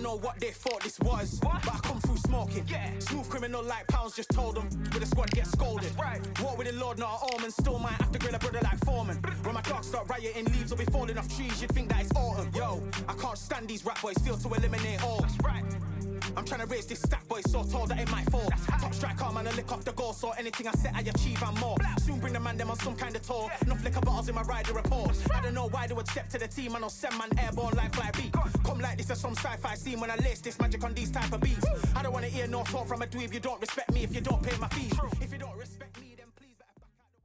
don't know what they thought this was, but I come through smoking. Smooth criminal like Pounds just told them, with the squad get scolded. Walk with the Lord, not an omen, still might have to grill a brother like Foreman. When my dogs start rioting, leaves will be falling off trees, you'd think that it's autumn. Yo, I can't stand these rap boys, feel to eliminate all. I'm trying to raise this stack, boy, so tall that it might fall. Top striker, man, I lick off the goal, so anything I set, I achieve and more. Soon bring the man them on some kind of tour. Enough liquor bottles in my rider report. I don't know why they would step to the team, and I'll send man airborne like fly beat. Come like this as some sci-fi scene when I lace this magic on these type of beats. I don't want to hear no talk from a dweeb. You don't respect me if you don't pay my fees. If you don't respect me, then please better back out the way.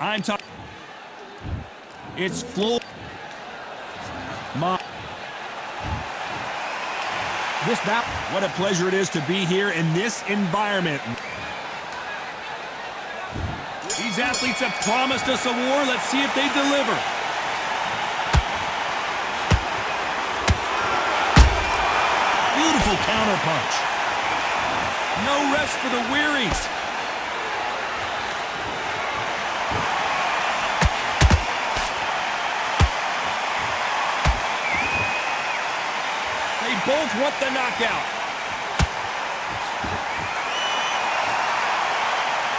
I'm talking. It's Floyd. What a pleasure it is to be here in this environment. These athletes have promised us a war. Let's see if they deliver. Beautiful counterpunch. No rest for the wearies. Both want the knockout.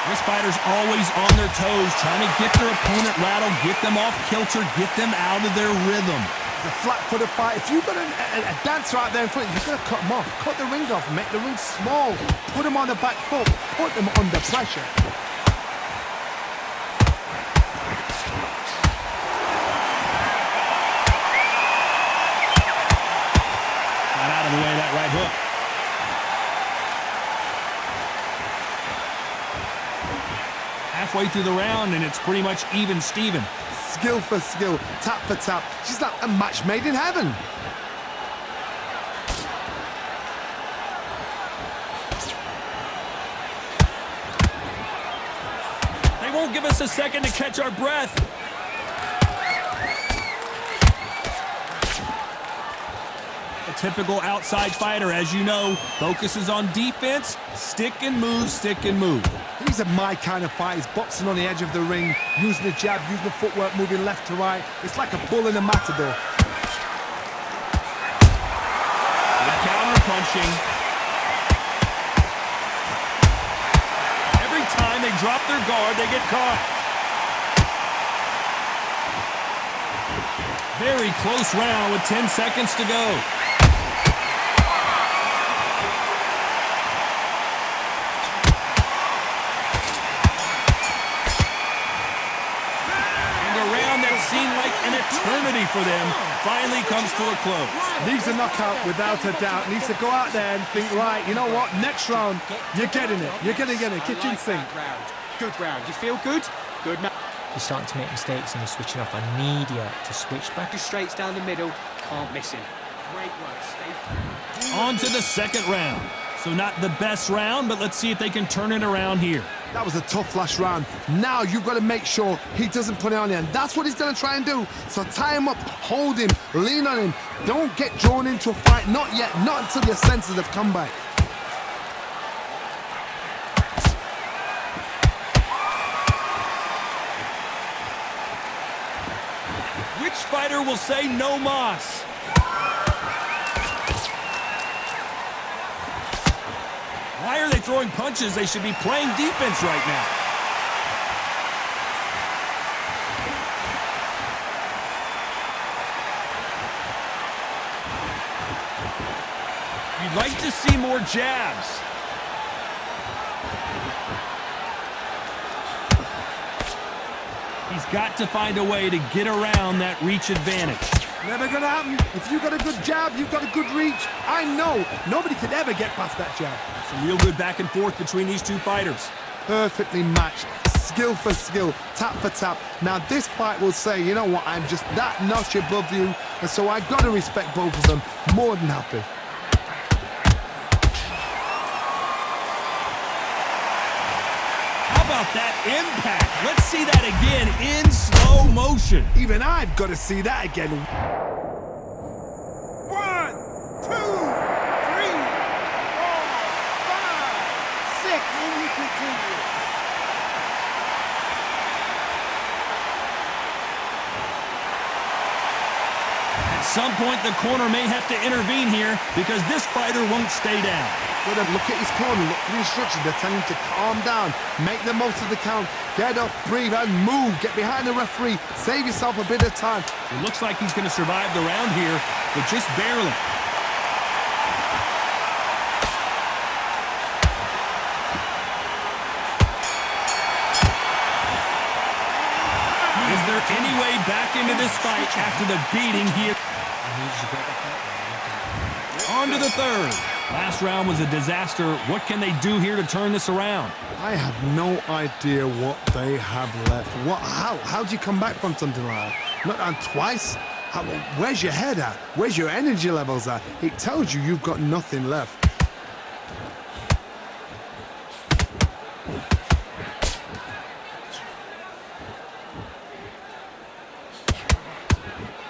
This fighter's always on their toes, trying to get their opponent rattled, get them off kilter, get them out of their rhythm. The flat-footed fight. If you've got a dancer out there in front, you've got to cut them off. Cut the rings off, make the rings small. Put them on the back foot, put them under pressure. The way that right hook. Halfway through the round, and it's pretty much even Steven. Skill for skill, tap for tap. She's like a match made in heaven. They won't give us a second to catch our breath. A typical outside fighter, as you know, focuses on defense, stick and move, stick and move. These are my kind of fighters, boxing on the edge of the ring, using the jab, using the footwork, moving left to right. It's like a bull in a matador. Good counter punching. Every time they drop their guard, they get caught. Very close round with 10 seconds to go. Seemed like an eternity for them, finally comes to a close. Needs a knockout without a doubt. Needs to go out there and think, right, you know what, next round, you're getting it. You're going to get it. Kitchen sink. Good round. You feel good? Good, man. You're starting to make mistakes and you're switching off. I need you to switch back. Just straights down the middle. Can't miss him. Great work, Steve. On to the second round. So not the best round, but let's see if they can turn it around here. That was a tough last round. Now you've got to make sure he doesn't put it on you, and that's what he's going to try and do. So tie him up, hold him, lean on him. Don't get drawn into a fight. Not yet. Not until your senses have come back. Which fighter will say no mas? Why are they throwing punches? They should be playing defense right now. You'd like to see more jabs. He's got to find a way to get around that reach advantage. Never gonna happen. If you've got a good jab, you've got a good reach. I know nobody could ever get past that jab. Some real good back and forth between these two fighters. Perfectly matched. Skill for skill, tap for tap. Now this fight will say, you know what, I'm just that notch above you, and so I've got to respect both of them. More than happy. How about that impact? Let's see that again in slow motion. Even I've got to see that again. 1, 2, 3. some point, the corner may have to intervene here because this fighter won't stay down. Good, look at his corner, look for the instructions. They're telling him to calm down, make the most of the count, get up, breathe, and move. Get behind the referee, save yourself a bit of time. It looks like he's going to survive the round here, but just barely. Is there any way back into this fight after the beating he... On to the third. Last round was a disaster. What can they do here to turn this around? I have no idea what they have left. How do you come back from something like that? Not down twice? Where's your head at? Where's your energy levels at? It tells you you've got nothing left.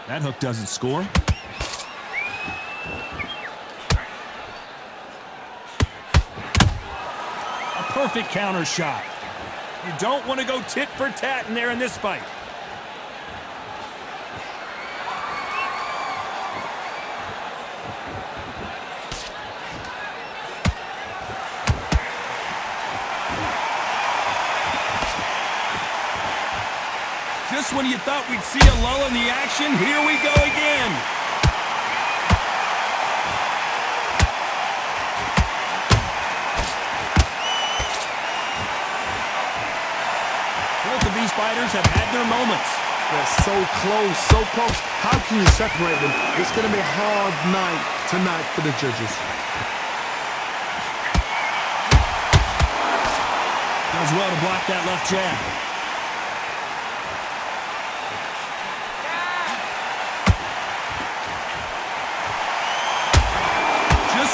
That hook doesn't score. A perfect counter shot. You don't want to go tit for tat in there in this fight. Just when you thought we'd see a lull in the action, here we go again. Both of these fighters have had their moments. They're so close, so close. How can you separate them? It's going to be a hard night tonight for the judges. Does well to block that left jab.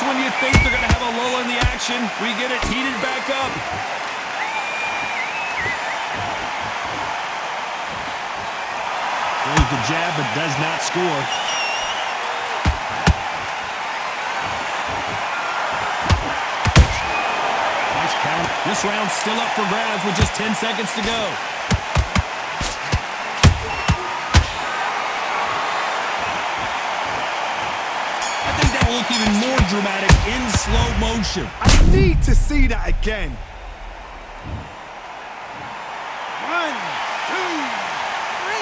When you think they're going to have a lull in the action, we get it heated back up. Throws the jab, but does not score. Nice count. This round's still up for grabs with just 10 seconds to go. Look even more dramatic in slow motion. I need to see that again. 1, 2, 3,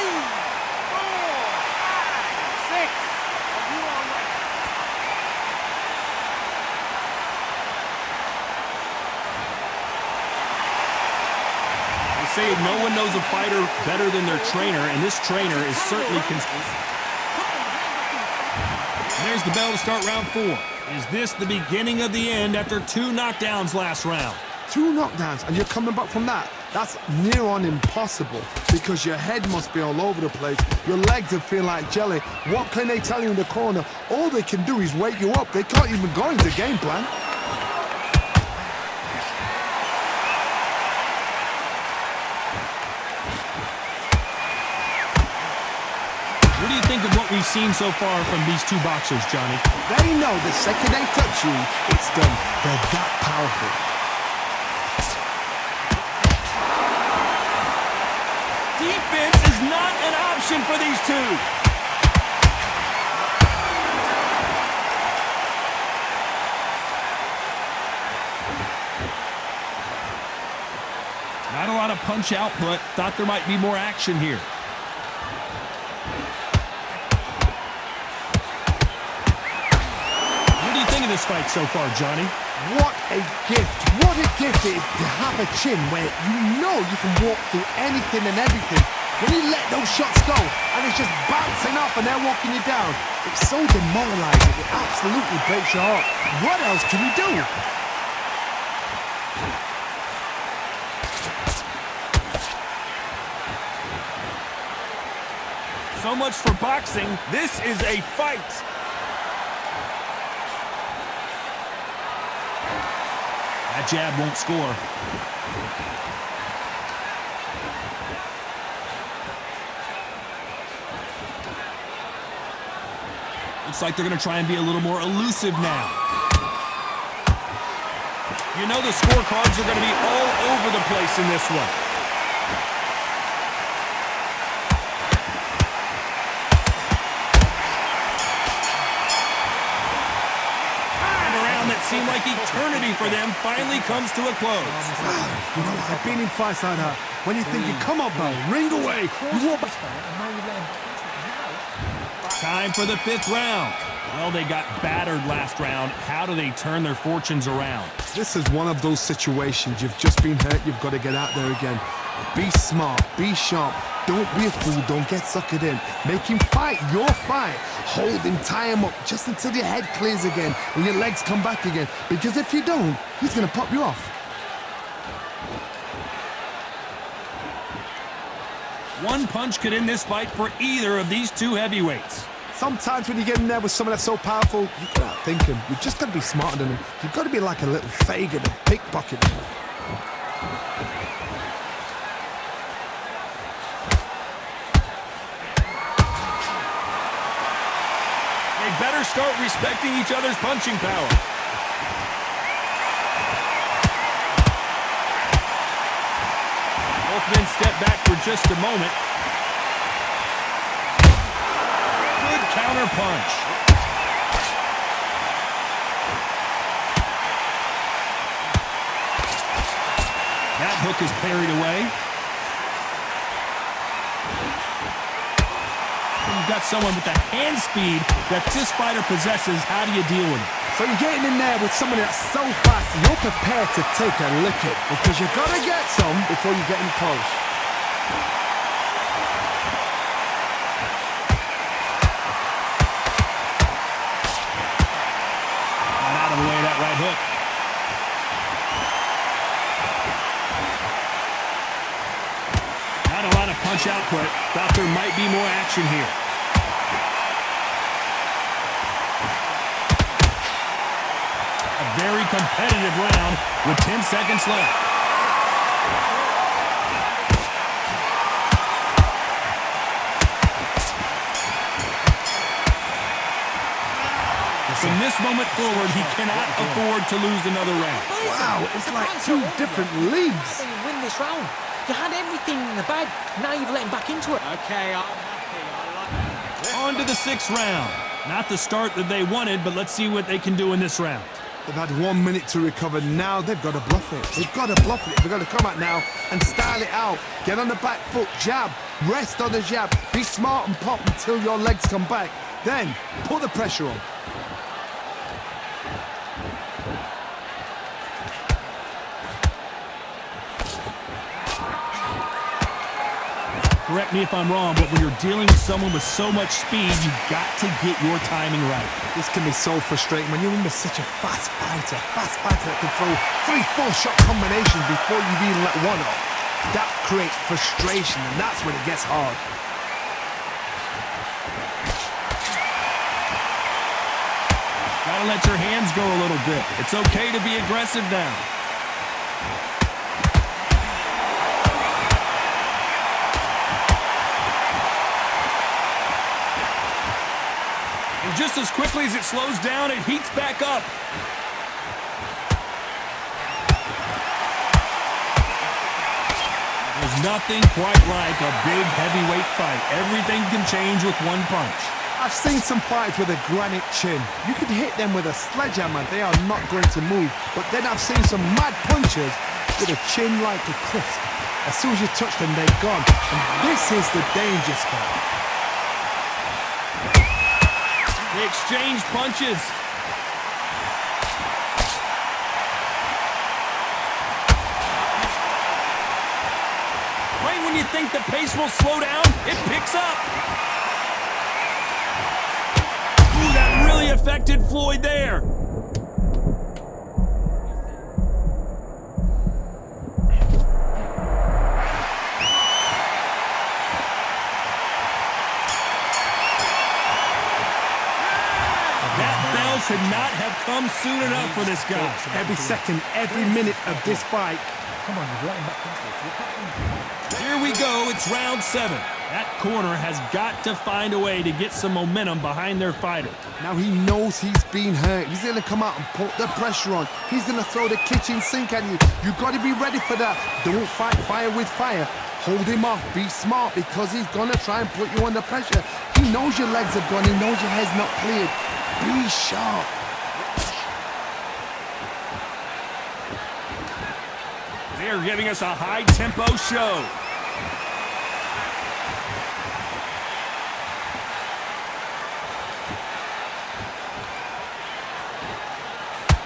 4, 5, 6. They say no one knows a fighter better than their trainer, and this trainer is certainly consistent. There's the bell to start round 4. Is this the beginning of the end after 2 knockdowns last round? 2 knockdowns, and you're coming back from that? That's near on impossible, because your head must be all over the place. Your legs will feel like jelly. What can they tell you in the corner? All they can do is wake you up. They can't even go into game plan. What do you think of what we've seen so far from these 2 boxers, Johnny? They know the second they touch you, it's done. They're that powerful. Defense is not an option for these 2. Not a lot of punch output. Thought there might be more action here. This fight so far, Johnny. What a gift. What a gift it is to have a chin where you know you can walk through anything and everything. When you let those shots go and it's just bouncing off and they're walking you down, it's so demoralizing. It absolutely breaks your heart. What else can you do? So much for boxing. This is a fight. That jab won't score. Looks like they're going to try and be a little more elusive now. You know the scorecards are going to be all over the place in this one. seemed like eternity for them finally comes to a close. You know, I've been in fights like that. When you're thinking, come on, bro, ring away. You walk back. Time for the 5th round. Well, they got battered last round. How do they turn their fortunes around? This is one of those situations. You've just been hurt. You've got to get out there again. Be smart. Be sharp. Don't be a fool. Don't get suckered in. Make him fight your fight. Hold him, tie him up just until your head clears again and your legs come back again. Because if you don't, he's going to pop you off. One punch could end this fight for either of these two heavyweights. Sometimes when you get in there with someone that's so powerful, you can outthink him. You've just got to be smarter than him. You've got to be like a little Fagin and pickpocket him. They better start respecting each other's punching power. Both men step back for just a moment. Good counter punch. That hook is parried away. You've got someone with the hand speed that this fighter possesses. How do you deal with it? So you're getting in there with someone that's so fast, you're prepared to take a licking because you've got to get some before you get in close. Got out of the way of that right hook. Not a lot of punch output. Thought there might be more action here. Very competitive round with 10 seconds left. From this moment forward, he cannot afford to lose another round. Wow, it's like two different leagues. You win this round. You had everything in the bag. Now you've let him back into it. Okay, I'm happy. I like it. On to the 6th round. Not the start that they wanted, but let's see what they can do in this round. They've had 1 minute to recover. Now they've got to bluff it. They've got to bluff it. They've got to come out now and style it out. Get on the back foot, jab, rest on the jab. Be smart and pop until your legs come back. Then put the pressure on. Correct me if I'm wrong, but when you're dealing with someone with so much speed, you've got to get your timing right. This can be so frustrating when you're in with such a fast fighter that can throw 3-4 shot combinations before you've even let one off. That creates frustration, and that's when it gets hard. Gotta let your hands go a little bit. It's okay to be aggressive now. And just as quickly as it slows down, it heats back up. There's nothing quite like a big heavyweight fight. Everything can change with one punch. I've seen some fighters with a granite chin. You could hit them with a sledgehammer, they are not going to move. But then I've seen some mad punchers with a chin like a crisp. As soon as you touch them, they're gone. And this is the danger spot. They exchange punches. Right when you think the pace will slow down, it picks up. Ooh, that really affected Floyd there. Could not have come soon enough for this guy. Every second, every minute of this fight. Come on, you've let him back into it. Here we go, it's round 7. That corner has got to find a way to get some momentum behind their fighter. Now he knows he's been hurt. He's going to come out and put the pressure on. He's going to throw the kitchen sink at you. You've got to be ready for that. Don't fight fire with fire. Hold him off. Be smart because he's going to try and put you under pressure. He knows your legs are gone. He knows your head's not cleared. Be sharp. They're giving us a high-tempo show.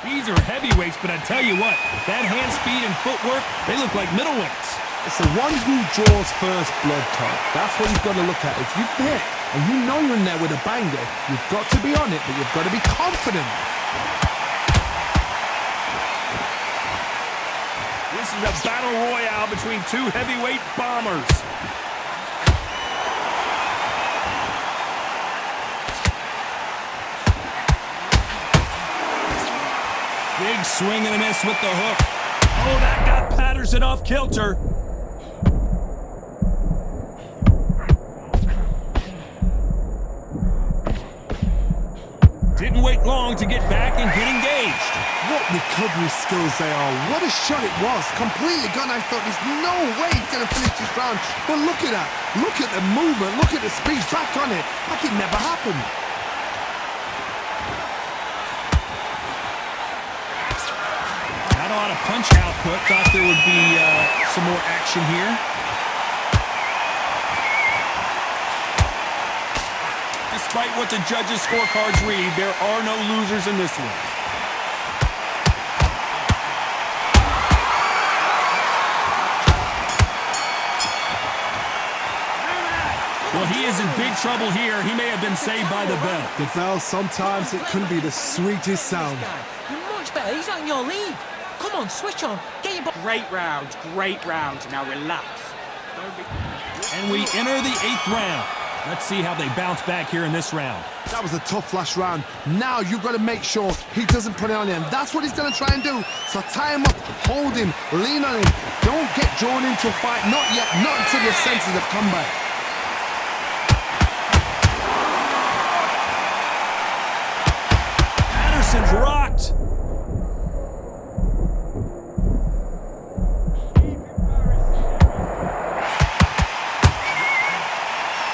These are heavyweights, but I tell you what, that hand speed and footwork, they look like middleweights. It's the one who draws first blood, Todd. That's what you've got to look at. If you hit and you know you're in there with a banger, you've got to be on it, but you've got to be confident. This is a battle royale between two heavyweight bombers. Big swing and a miss with the hook. Oh, that got Patterson off kilter. Didn't wait long to get back and get engaged. What recovery skills they are. What a shot it was. Completely gone. I thought there's no way he's going to finish this round. But look at that. Look at the movement. Look at the speed. Back on it. Like it never happened. Not a lot of punch output. Thought there would be some more action here. Despite what the judges' scorecards read, there are no losers in this one. Well, he is in big trouble here. He may have been saved by the bell. The bell, sometimes it can be the sweetest sound. You're much better. He's not in your league. Come on, switch on. Get your Great round, great round. Now relax. And we enter the 8th round. Let's see how they bounce back here in this round. That was a tough last round. Now you've got to make sure he doesn't put it on him. That's what he's going to try and do. So tie him up, hold him, lean on him. Don't get drawn into a fight. Not yet. Not until your senses have come back. Patterson's rocked.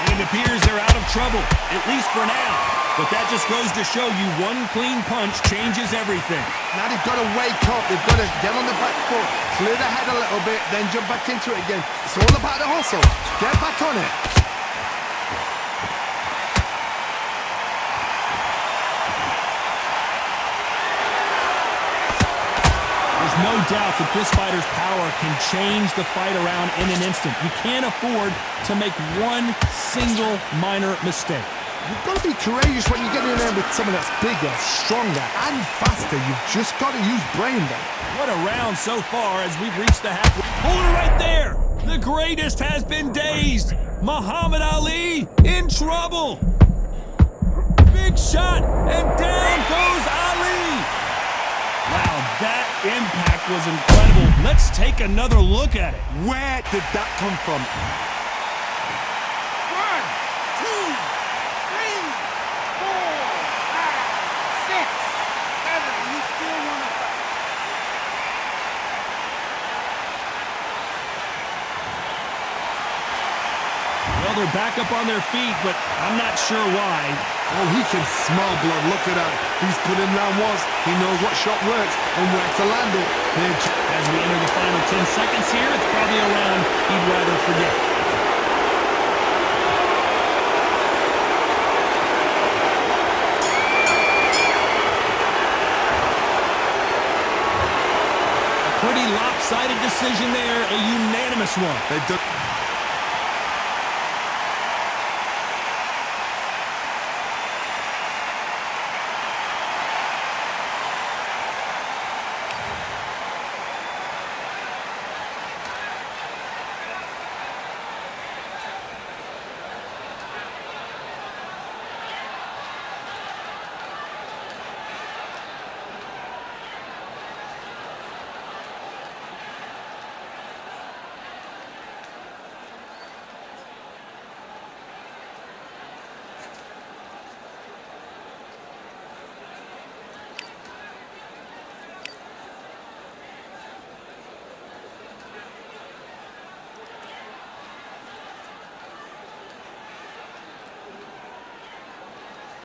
It appears they're out of trouble, at least for now. But that just goes to show you one clean punch changes everything. Now they've got to wake up. They've got to get on the back foot, clear the head a little bit, then jump back into it again. It's all about the hustle. Get back on it. There's no doubt that this fighter's power can change the fight around in an instant. You can't afford to make one single minor mistake. You've got to be courageous when you get in there with someone that's bigger, stronger, and faster. You've just got to use brain then. What a round so far as we've reached the halfway. Hold it right there! The greatest has been dazed. Muhammad Ali in trouble. Big shot, and down goes Ali. Wow, that impact was incredible. Let's take another look at it. Where did that come from? 1, 2, 3, 4, 5, 6, 7. You still want to fight? Well, they're back up on their feet, but I'm not sure why. Oh, he can smell blood. Look at that. He's put in round once. He knows what shot works and where to land it. As we enter the final 10 seconds here, it's probably a round he'd rather forget. A pretty lopsided decision there, a unanimous one. They